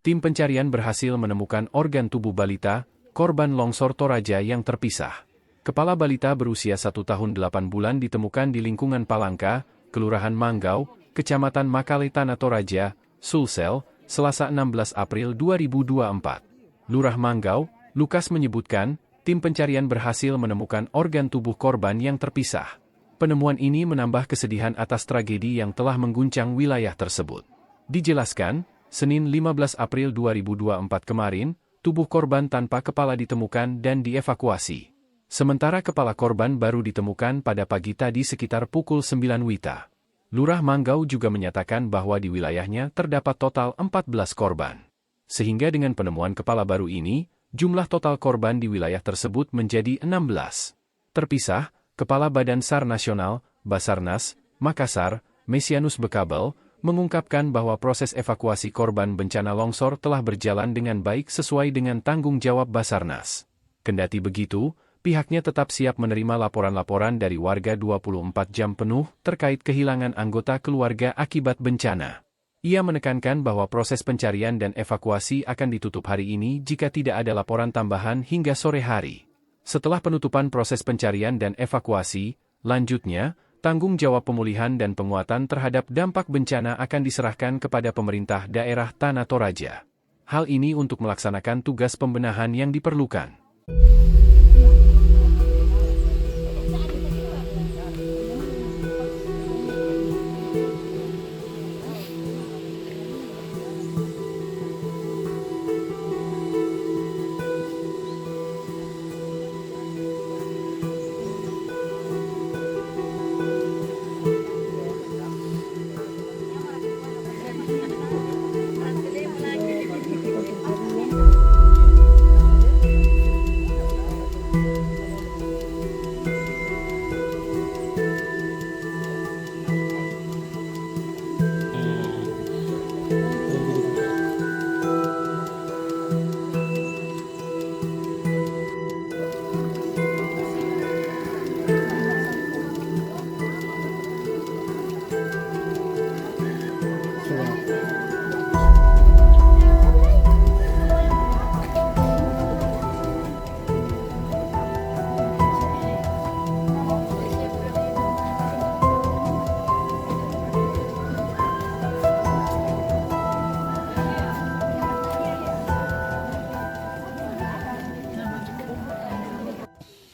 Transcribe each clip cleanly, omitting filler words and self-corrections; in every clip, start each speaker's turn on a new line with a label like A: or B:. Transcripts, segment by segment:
A: Tim pencarian berhasil menemukan organ tubuh balita, korban longsor Toraja yang terpisah. Kepala balita berusia 1 tahun 8 bulan ditemukan di lingkungan Palangka, Kelurahan Manggau, Kecamatan Makale Tanah Toraja, Sulsel, Selasa 16 April 2024. Lurah Manggau, Lukas menyebutkan, tim pencarian berhasil menemukan organ tubuh korban yang terpisah. Penemuan ini menambah kesedihan atas tragedi yang telah mengguncang wilayah tersebut. Dijelaskan, Senin 15 April 2024 kemarin, tubuh korban tanpa kepala ditemukan dan dievakuasi. Sementara kepala korban baru ditemukan pada pagi tadi sekitar pukul 9 WITA. Lurah Manggau juga menyatakan bahwa di wilayahnya terdapat total 14 korban. Sehingga dengan penemuan kepala baru ini, jumlah total korban di wilayah tersebut menjadi 16. Terpisah, Kepala Badan SAR Nasional, Basarnas, Makassar, Mesianus Bekabel, mengungkapkan bahwa proses evakuasi korban bencana longsor telah berjalan dengan baik sesuai dengan tanggung jawab Basarnas. Kendati begitu, pihaknya tetap siap menerima laporan-laporan dari warga 24 jam penuh terkait kehilangan anggota keluarga akibat bencana. Ia menekankan bahwa proses pencarian dan evakuasi akan ditutup hari ini jika tidak ada laporan tambahan hingga sore hari. Setelah penutupan proses pencarian dan evakuasi, lanjutnya, tanggung jawab pemulihan dan penguatan terhadap dampak bencana akan diserahkan kepada pemerintah daerah Tanah Toraja. Hal ini untuk melaksanakan tugas pembenahan yang diperlukan.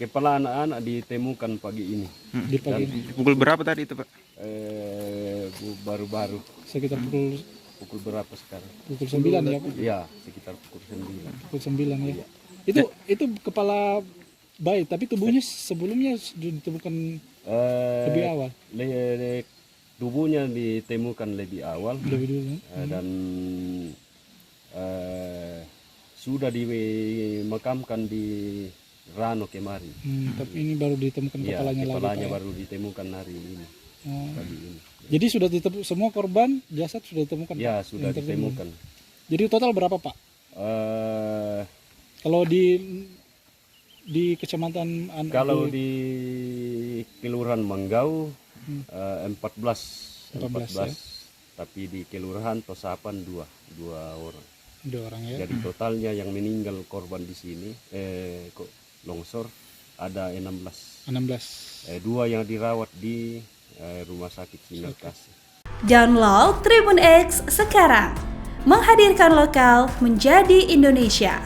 B: Kepala anak-anak ditemukan pagi ini.
C: Di pagi ini.
D: Pukul berapa tadi itu, Pak?
B: Baru-baru.
C: Sekitar
B: Pukul berapa sekarang?
C: pukul 9 ya, Pak?
B: Ya, sekitar pukul 9.
C: Pukul 9 ya.
B: Iya.
C: Itu kepala bayi, tapi tubuhnya sebelumnya sudah ditemukan lebih awal.
B: Tubuhnya ditemukan lebih awal.
C: Lebih dulu.
B: Dan sudah dimakamkan di Rano kemarin.
C: Tapi ini baru ditemukan
B: Ya,
C: kepalanya lagi.
B: kepalanya
C: Pak, ya?
B: baru ditemukan hari ini. Pagi ini.
C: Jadi sudah ditemukan semua korban jasad sudah ditemukan.
B: Ya,
C: Pak?
B: sudah
C: Yang tertimbun.
B: ditemukan.
C: Jadi total berapa, Pak? Kalau di kecamatan
B: Kalau di Kelurahan Manggau 14
C: ya.
B: Tapi di Kelurahan Tosapan 2 orang.
C: 2 orang ya.
B: Jadi totalnya yang meninggal korban di sini longsor ada 16. 2 yang dirawat di Rumah Sakit Sinar Kasih.
E: Download Tribun X sekarang, menghadirkan lokal menjadi Indonesia.